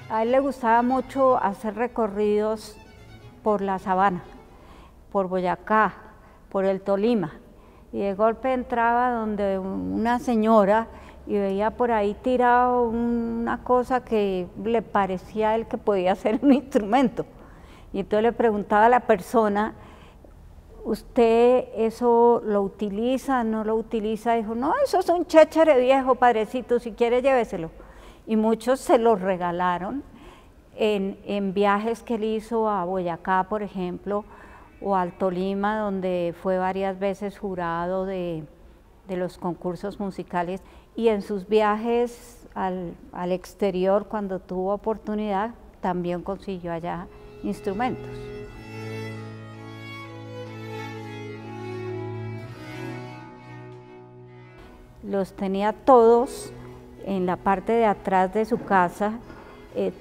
A él le gustaba mucho hacer recorridos por la sabana, por Boyacá, por el Tolima, y de golpe entraba donde una señora y veía por ahí tirado una cosa que le parecía a él que podía ser un instrumento. Y entonces le preguntaba a la persona, ¿usted eso lo utiliza, no lo utiliza? Dijo, no, eso es un chéchere viejo, padrecito, si quiere lléveselo. Y muchos se los regalaron en viajes que él hizo a Boyacá, por ejemplo, o al Tolima, donde fue varias veces jurado de los concursos musicales, y en sus viajes al exterior, cuando tuvo oportunidad, también consiguió allá instrumentos. Los tenía todos en la parte de atrás de su casa,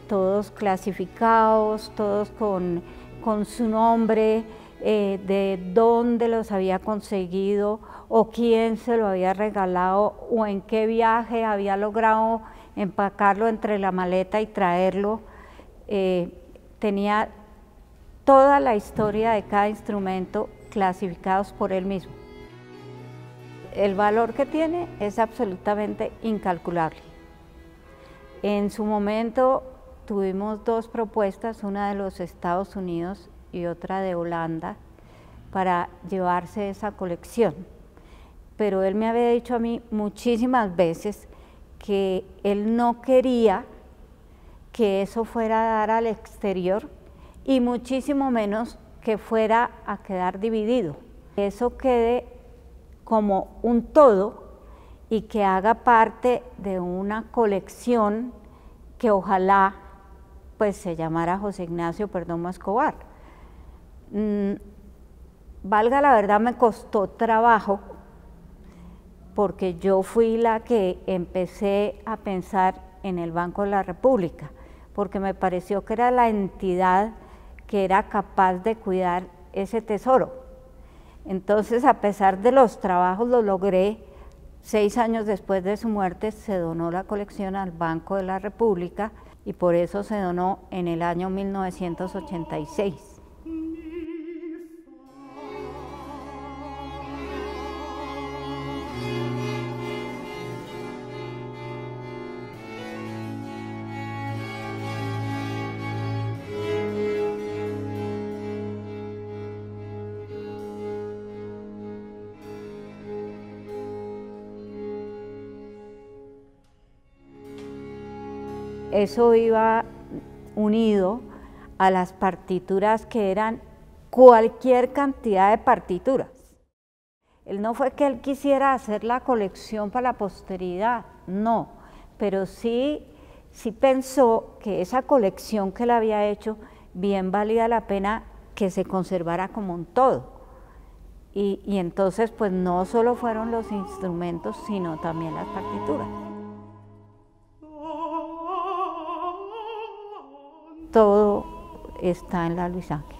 todos clasificados, todos con su nombre, de dónde los había conseguido o quién se lo había regalado o en qué viaje había logrado empacarlo entre la maleta y traerlo. Tenía toda la historia de cada instrumento clasificados por él mismo. El valor que tiene es absolutamente incalculable. En su momento tuvimos dos propuestas, una de los Estados Unidos y otra de Holanda, para llevarse esa colección. Pero él me había dicho a mí muchísimas veces que él no quería que eso fuera a dar al exterior y muchísimo menos que fuera a quedar dividido. Eso quede como un todo y que haga parte de una colección que ojalá pues se llamara José Ignacio Perdomo Escobar. Valga la verdad, me costó trabajo porque yo fui la que empecé a pensar en el Banco de la República, porque me pareció que era la entidad que era capaz de cuidar ese tesoro. Entonces, a pesar de los trabajos, lo logré. 6 años después de su muerte se donó la colección al Banco de la República y por eso se donó en el año 1986. Eso iba unido a las partituras que eran cualquier cantidad de partituras. Él no fue que él quisiera hacer la colección para la posteridad, no, pero sí pensó que esa colección que él había hecho bien valía la pena que se conservara como un todo. Y entonces pues no solo fueron los instrumentos, sino también las partituras. Todo está en la Luis Ángel.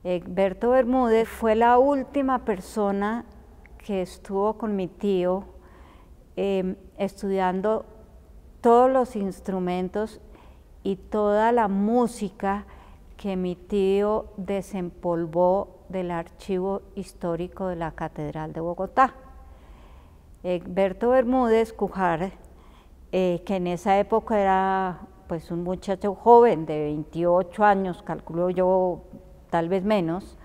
Egberto Bermúdez fue la última persona que estuvo con mi tío estudiando todos los instrumentos y toda la música que mi tío desempolvó del archivo histórico de la Catedral de Bogotá. Egberto Bermúdez Cujar, que en esa época era pues un muchacho joven de 28 años, calculo yo, tal vez menos,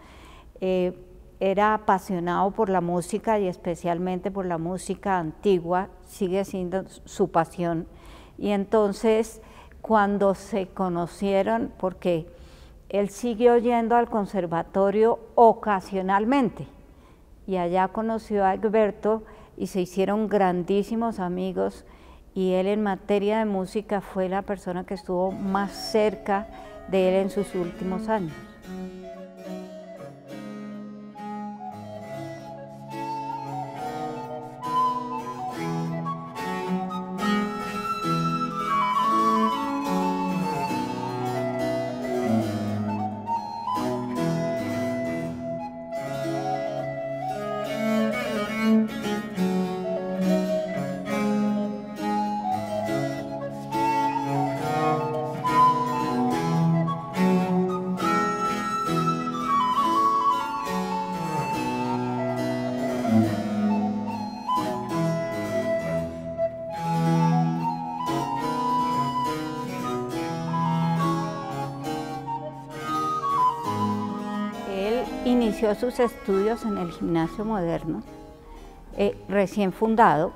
era apasionado por la música y especialmente por la música antigua, sigue siendo su pasión. Y entonces cuando se conocieron, porque él siguió yendo al conservatorio ocasionalmente, y allá conoció a Egberto y se hicieron grandísimos amigos, y él en materia de música fue la persona que estuvo más cerca de él en sus últimos años. Él inició sus estudios en el Gimnasio Moderno, recién fundado,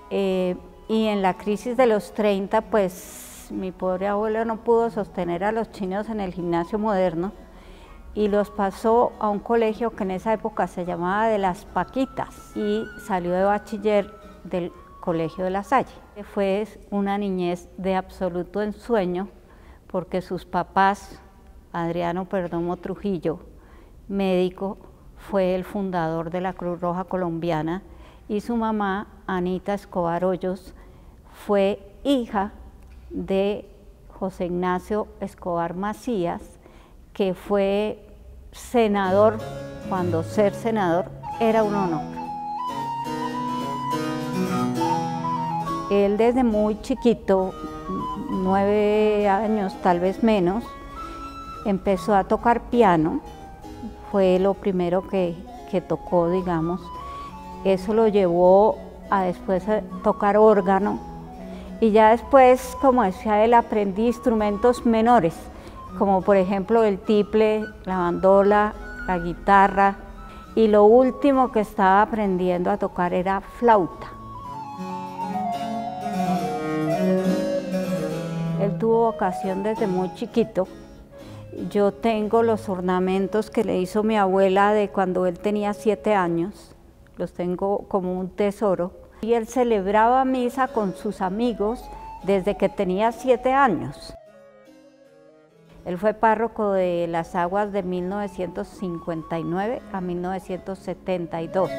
y en la crisis de los 30, pues mi pobre abuelo no pudo sostener a los chinos en el Gimnasio Moderno y los pasó a un colegio que en esa época se llamaba de las Paquitas, y salió de bachiller del Colegio de La Salle. Fue una niñez de absoluto ensueño porque sus papás, Adriano Perdomo Trujillo, médico, fue el fundador de la Cruz Roja Colombiana, y su mamá, Anita Escobar Hoyos, fue hija de José Ignacio Escobar Macías, que fue senador cuando ser senador era un honor. Él desde muy chiquito, 9 años, tal vez menos, empezó a tocar piano, fue lo primero que tocó, digamos. Eso lo llevó a después a tocar órgano, y ya después, como decía él, aprendí instrumentos menores, como por ejemplo el tiple, la bandola, la guitarra, y lo último que estaba aprendiendo a tocar era flauta. Él tuvo vocación desde muy chiquito. Yo tengo los ornamentos que le hizo mi abuela de cuando él tenía 7 años, los tengo como un tesoro, y él celebraba misa con sus amigos desde que tenía 7 años. Él fue párroco de Las Aguas de 1959 a 1972.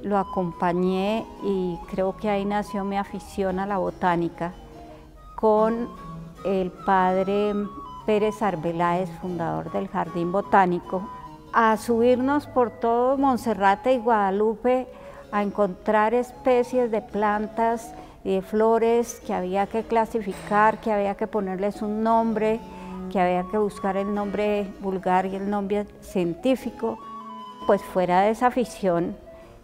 Lo acompañé y creo que ahí nació mi afición a la botánica con el padre Pérez Arbeláez, fundador del Jardín Botánico, a subirnos por todo Monserrate y Guadalupe a encontrar especies de plantas y de flores que había que clasificar, que había que ponerles un nombre, que había que buscar el nombre vulgar y el nombre científico. Pues fuera de esa afición,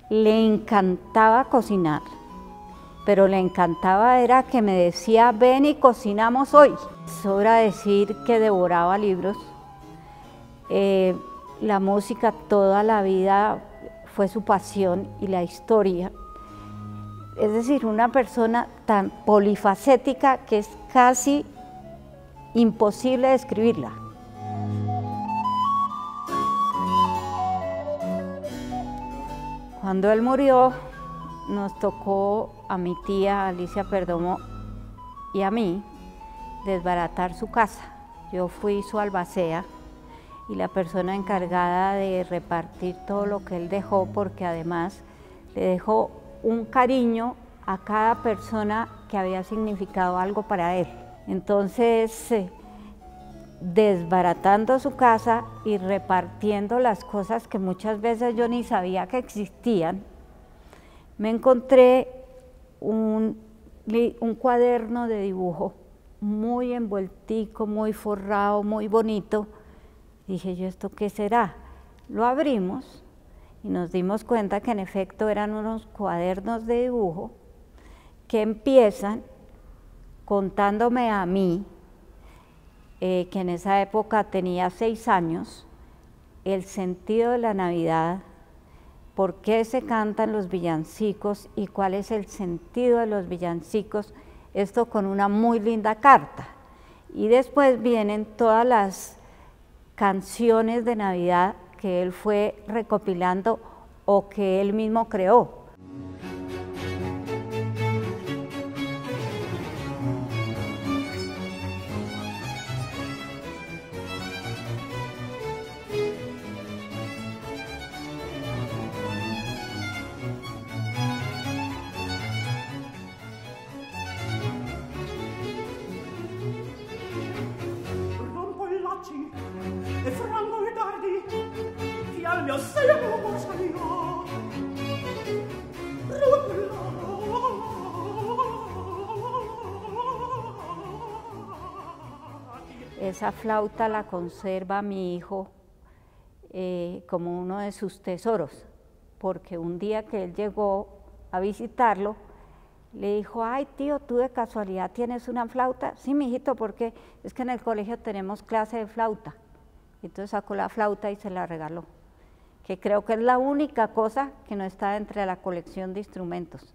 le encantaba cocinar, pero le encantaba era que me decía, ven y cocinamos hoy. Sobra decir que devoraba libros. La música toda la vida fue su pasión, y la historia. Es decir, una persona tan polifacética que es casi imposible describirla. Cuando él murió, nos tocó a mi tía Alicia Perdomo y a mí desbaratar su casa. Yo fui su albacea y la persona encargada de repartir todo lo que él dejó, porque además le dejó un cariño a cada persona que había significado algo para él. Entonces, desbaratando su casa y repartiendo las cosas que muchas veces yo ni sabía que existían, me encontré un cuaderno de dibujo muy envueltico, muy forrado, muy bonito. Dije yo, ¿esto qué será? Lo abrimos y nos dimos cuenta que en efecto eran unos cuadernos de dibujo que empiezan contándome a mí, que en esa época tenía 6 años, el sentido de la Navidad, por qué se cantan los villancicos y cuál es el sentido de los villancicos, esto con una muy linda carta. Y después vienen todas las canciones de Navidad que él fue recopilando o que él mismo creó. E frango i dardi che al mio seno salirò. Esa flauta la conserva mi hijo como uno de sus tesoros, porque un día que él llegó a visitarlo, le dijo, ay tío, ¿tú de casualidad tienes una flauta? Sí, mijito, porque es que en el colegio tenemos clase de flauta. Entonces sacó la flauta y se la regaló, que creo que es la única cosa que no está entre la colección de instrumentos.